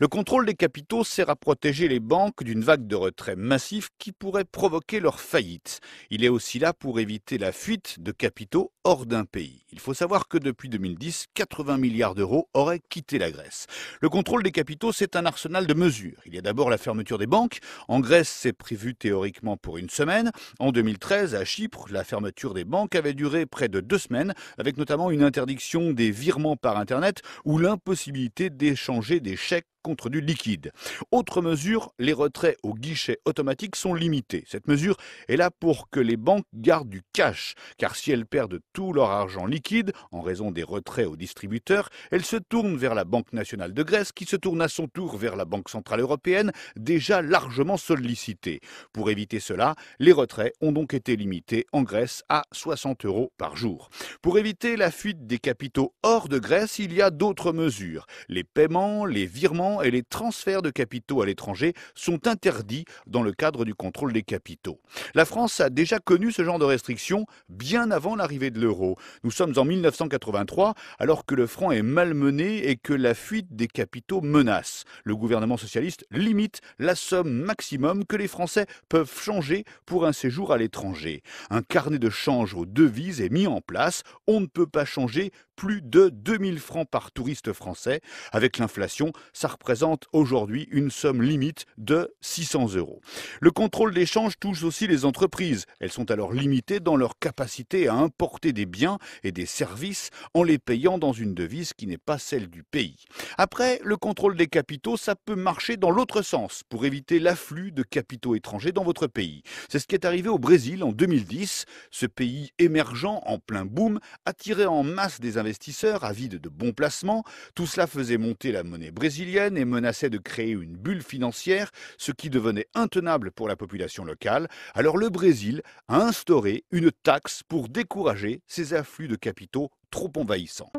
Le contrôle des capitaux sert à protéger les banques d'une vague de retrait massif qui pourrait provoquer leur faillite. Il est aussi là pour éviter la fuite de capitaux hors d'un pays. Il faut savoir que depuis 2010, 80 milliards d'euros auraient quitté la Grèce. Le contrôle des capitaux, c'est un arsenal de mesures. Il y a d'abord la fermeture des banques. En Grèce, c'est prévu théoriquement pour une semaine. En 2013, à Chypre, la fermeture des banques avait duré près de 2 semaines, avec notamment une interdiction des virements par Internet ou l'impossibilité d'échanger des chèques contre du liquide. Autre mesure, les retraits au guichet automatique sont limités. Cette mesure est là pour que les banques gardent du cash, car si elles perdent tout leur argent liquide en raison des retraits aux distributeurs, elles se tournent vers la Banque nationale de Grèce, qui se tourne à son tour vers la Banque centrale européenne, déjà largement sollicitée. Pour éviter cela, les retraits ont donc été limités en Grèce à 60 euros par jour. Pour éviter la fuite des capitaux hors de Grèce, il y a d'autres mesures. Les paiements, les virements et les transferts de capitaux à l'étranger sont interdits dans le cadre du contrôle des capitaux. La France a déjà connu ce genre de restrictions bien avant l'arrivée de l'euro. Nous sommes en 1983, alors que le franc est malmené et que la fuite des capitaux menace. Le gouvernement socialiste limite la somme maximum que les Français peuvent changer pour un séjour à l'étranger. Un carnet de change aux devises est mis en place. On ne peut pas changer plus de 2000 francs par touriste français. Avec l'inflation, ça représente aujourd'hui une somme limite de 600 euros. Le contrôle des changes touche aussi les entreprises. Elles sont alors limitées dans leur capacité à importer des biens et des services en les payant dans une devise qui n'est pas celle du pays. Après, le contrôle des capitaux, ça peut marcher dans l'autre sens pour éviter l'afflux de capitaux étrangers dans votre pays. C'est ce qui est arrivé au Brésil en 2010. Ce pays émergent en plein boom attirait en masse des investisseurs avides de bons placements. Tout cela faisait monter la monnaie brésilienne et menaçait de créer une bulle financière, ce qui devenait intenable pour la population locale. Alors le Brésil a instauré une taxe pour décourager ces afflux de capitaux trop envahissants.